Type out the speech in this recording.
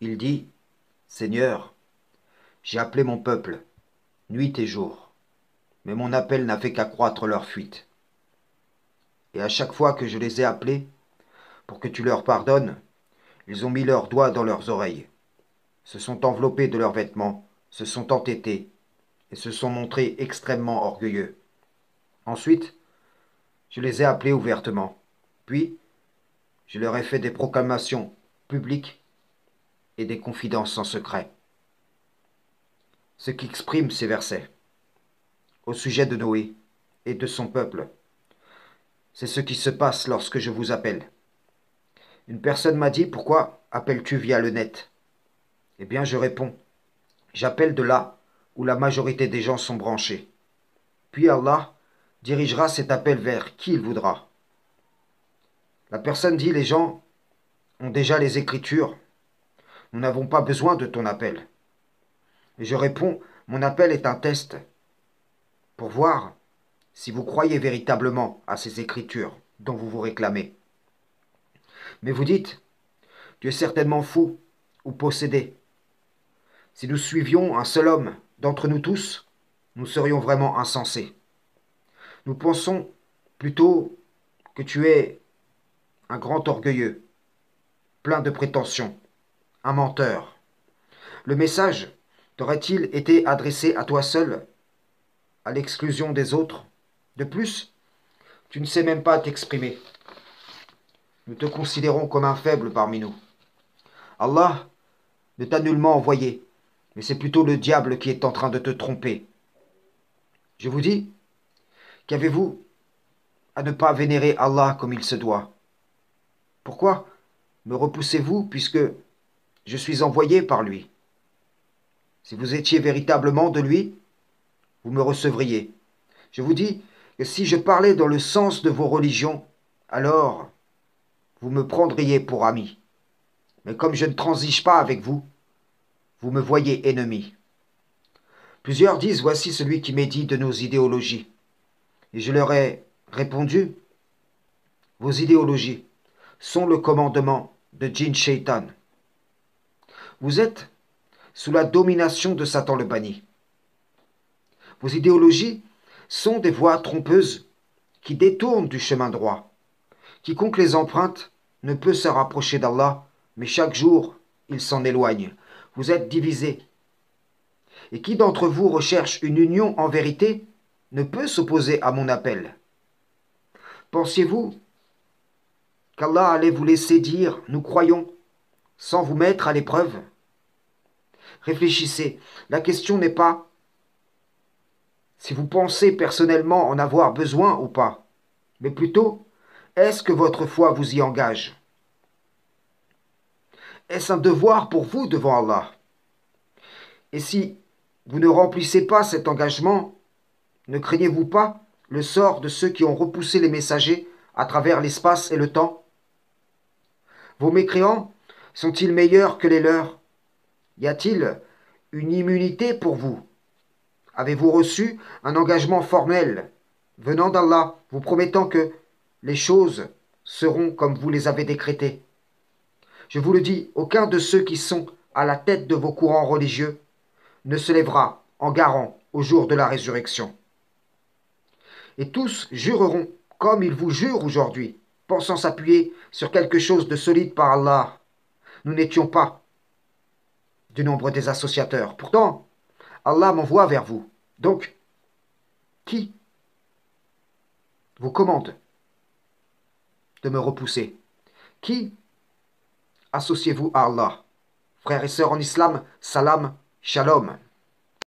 Il dit, Seigneur, j'ai appelé mon peuple, nuit et jour, mais mon appel n'a fait qu'accroître leur fuite. Et à chaque fois que je les ai appelés, pour que tu leur pardonnes, ils ont mis leurs doigts dans leurs oreilles, se sont enveloppés de leurs vêtements, se sont entêtés, et se sont montrés extrêmement orgueilleux. Ensuite, je les ai appelés ouvertement, puis je leur ai fait des proclamations publiques et des confidences en secret. Ce qui exprime ces versets au sujet de Noé et de son peuple, c'est ce qui se passe lorsque je vous appelle. Une personne m'a dit, pourquoi appelles-tu via le net? Eh bien, je réponds, j'appelle de là où la majorité des gens sont branchés. Puis Allah dirigera cet appel vers qui il voudra. La personne dit, les gens ont déjà les Écritures, nous n'avons pas besoin de ton appel. Et je réponds, mon appel est un test pour voir si vous croyez véritablement à ces Écritures dont vous vous réclamez. Mais vous dites, tu es certainement fou ou possédé. Si nous suivions un seul homme d'entre nous tous, nous serions vraiment insensés. Nous pensons plutôt que tu es un grand orgueilleux, plein de prétentions, un menteur. Le message t'aurait-il été adressé à toi seul, à l'exclusion des autres? De plus, tu ne sais même pas t'exprimer. Nous te considérons comme un faible parmi nous. Allah ne t'a nullement envoyé, mais c'est plutôt le diable qui est en train de te tromper. Je vous dis, qu'avez-vous à ne pas vénérer Allah comme il se doit? Pourquoi me repoussez-vous puisque je suis envoyé par lui? Si vous étiez véritablement de lui, vous me recevriez. Je vous dis que si je parlais dans le sens de vos religions, alors vous me prendriez pour ami. Mais comme je ne transige pas avec vous, vous me voyez ennemi. Plusieurs disent, voici celui qui médit de nos idéologies. Et je leur ai répondu, vos idéologies sont le commandement de Jin Shaitan. Vous êtes sous la domination de Satan le banni. Vos idéologies sont des voies trompeuses qui détournent du chemin droit. Quiconque les emprunte ne peut se rapprocher d'Allah, mais chaque jour il s'en éloigne. Vous êtes divisés. Et qui d'entre vous recherche une union en vérité ne peut s'opposer à mon appel? Pensiez-vous qu'Allah allait vous laisser dire « nous croyons » sans vous mettre à l'épreuve? Réfléchissez, la question n'est pas si vous pensez personnellement en avoir besoin ou pas, mais plutôt, est-ce que votre foi vous y engage? Est-ce un devoir pour vous devant Allah? Et si vous ne remplissez pas cet engagement, ne craignez-vous pas le sort de ceux qui ont repoussé les messagers à travers l'espace et le temps? Vos mécréants sont-ils meilleurs que les leurs? Y a-t-il une immunité pour vous? Avez-vous reçu un engagement formel venant d'Allah, vous promettant que les choses seront comme vous les avez décrétées? Je vous le dis, aucun de ceux qui sont à la tête de vos courants religieux ne se lèvera en garant au jour de la résurrection. Et tous jureront comme ils vous jurent aujourd'hui, pensant s'appuyer sur quelque chose de solide par Allah. Nous n'étions pas du nombre des associateurs. Pourtant, Allah m'envoie vers vous. Donc, qui vous commande de me repousser? Qui associez-vous à Allah? Frères et sœurs en islam, salam, shalom.